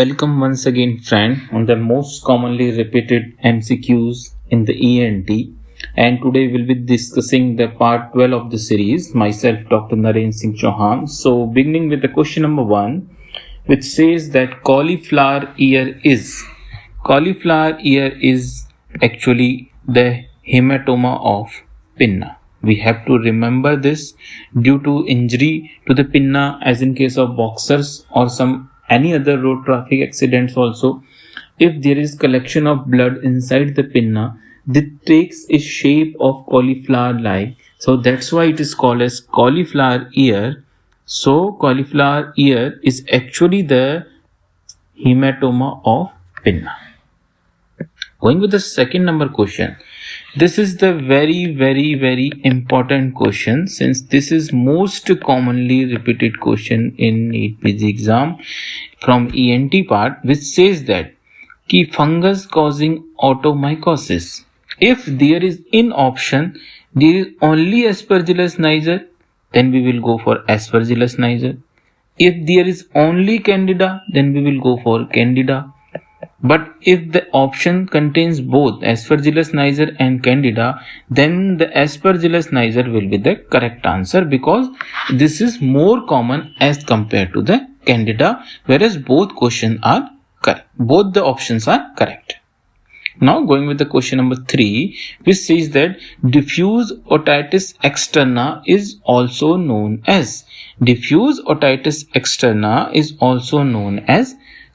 Welcome once again, friend, on the most commonly repeated MCQs in the ENT. And today we'll be discussing the part 12 of the series, myself, Dr. Naren Singh Chauhan. So, beginning with the question number 1, which says that cauliflower ear is actually the hematoma of pinna. We have to remember this due to injury to the pinna, as in case of boxers or any other road traffic accidents also. If there is collection of blood inside the pinna, that takes a shape of cauliflower like. So that's why it is called as cauliflower ear. So cauliflower ear is actually the hematoma of pinna. Going with the second number question. This is the very important question, since this is most commonly repeated question in NEETPG exam from ENT part, which says that key fungus causing automycosis. If there is in option there is only Aspergillus niger, then we will go for Aspergillus niger. If there is only Candida, then we will go for Candida. But if the option contains both Aspergillus niger and Candida, then the Aspergillus niger will be the correct answer, because this is more common as compared to the Candida, whereas both questions are correct. Both the options are correct. Now going with the question number 3, which says that diffuse otitis externa is also known as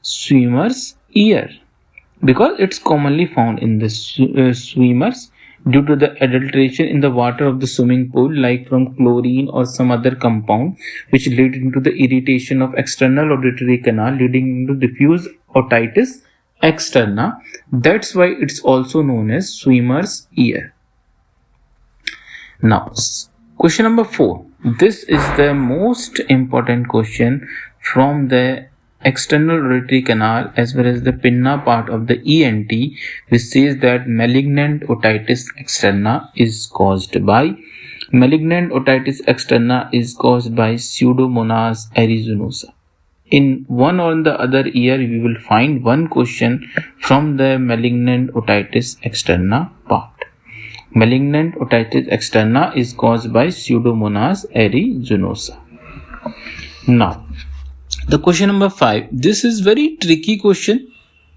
swimmer's ear, because it's commonly found in the swimmers due to the adulteration in the water of the swimming pool, like from chlorine or some other compound, which lead into the irritation of external auditory canal, leading into diffuse otitis externa. That's why it's also known as swimmer's ear. Now question number 4, this is the most important question from the external auditory canal as well as the pinna part of the ENT, which says that malignant otitis externa is caused by Pseudomonas aeruginosa. In one or the other year, we will find one question from the malignant otitis externa part. Malignant otitis externa is caused by Pseudomonas aeruginosa. Now, the question number 5, this is very tricky question,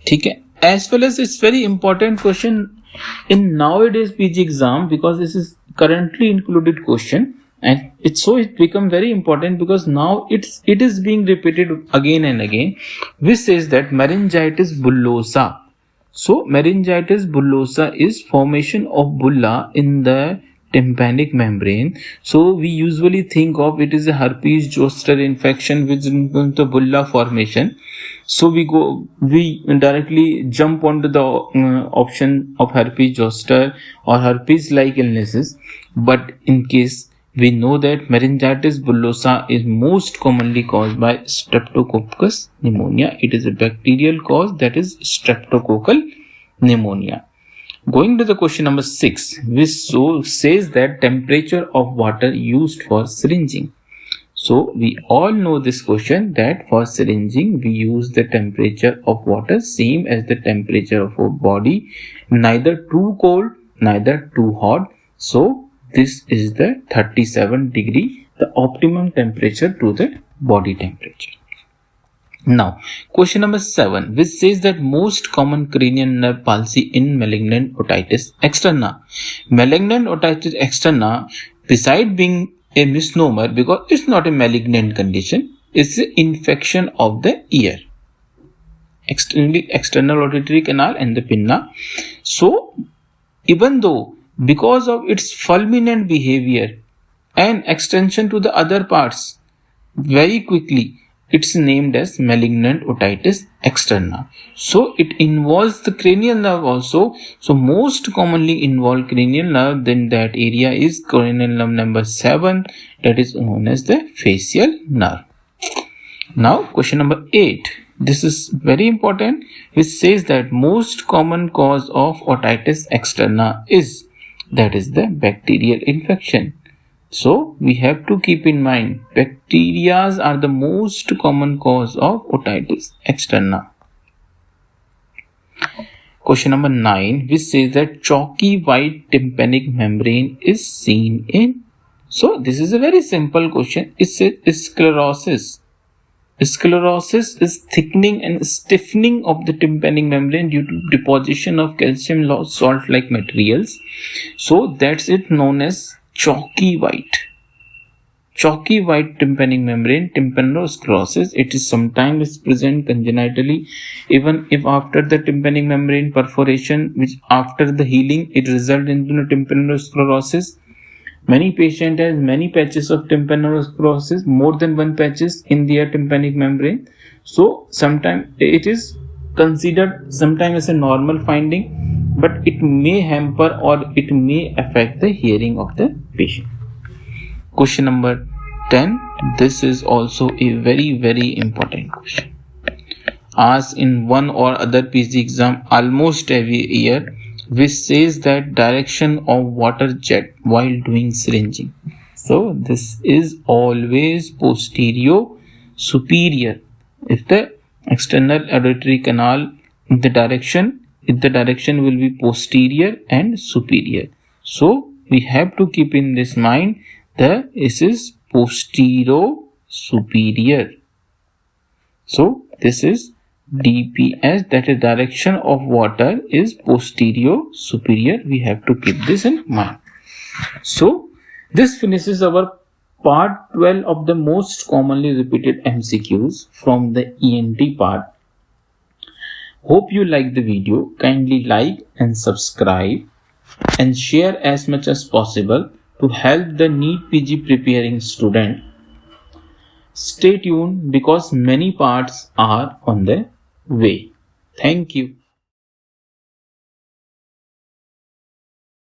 okay? As well as it's very important question in nowadays PG exam, because this is currently included question, and it become very important because now it is being repeated again and again, which says that meningitis bullosa. So meningitis bullosa is formation of bulla in the tympanic membrane. So we usually think of it is a herpes zoster infection which is the bulla formation. So we directly jump onto the option of herpes zoster or herpes like illnesses. But in case we know that meningitis bullosa is most commonly caused by Streptococcus pneumonia. It is a bacterial cause, that is streptococcal pneumonia. Going to the question number 6, which says that temperature of water used for syringing. So we all know this question, that for syringing we use the temperature of water same as the temperature of our body, neither too cold neither too hot. So this is the 37 degree, the optimum temperature to the body temperature. Now, question number 7, which says that most common cranial nerve palsy in malignant otitis externa. Malignant otitis externa, beside being a misnomer because it's not a malignant condition, it's an infection of the ear, external auditory canal and the pinna. So, even though because of its fulminant behavior and extension to the other parts very quickly, it's named as malignant otitis externa. So it involves the cranial nerve also. So most commonly involved cranial nerve, then that area is cranial nerve number 7, that is known as the facial nerve. Now question number 8, this is very important, which says that most common cause of otitis externa is, that is the bacterial infection. So we have to keep in mind bacteria are the most common cause of otitis externa. Question number 9, which says that chalky white tympanic membrane is seen in. So this is a very simple question. It says sclerosis. Sclerosis is thickening and stiffening of the tympanic membrane due to deposition of calcium loss salt-like materials. So that's it, known as chalky white. Chalky white tympanic membrane, tympanosclerosis. It is sometimes present congenitally, even if after the tympanic membrane perforation, which after the healing, it results into tympanosclerosis. Many patients has many patches of tympanosclerosis, more than one patches in their tympanic membrane. So sometimes it is considered sometimes as a normal finding, but it may hamper or it may affect the hearing of the patient. Question number 10. This is also a very important question. Asked in one or other PG exam almost every year, which says that direction of water jet while doing syringing. So this is always posterior superior. If the external auditory canal, the direction will be posterior and superior. So we have to keep in this mind that this is posterior superior. So this is DPS, that is direction of water is posterior superior. We have to keep this in mind. So this finishes our part 12 of the most commonly repeated MCQs from the ENT part. Hope you like the video. Kindly like and subscribe and share as much as possible to help the NEETPG preparing student. Stay tuned because many parts are on the way. Thank you.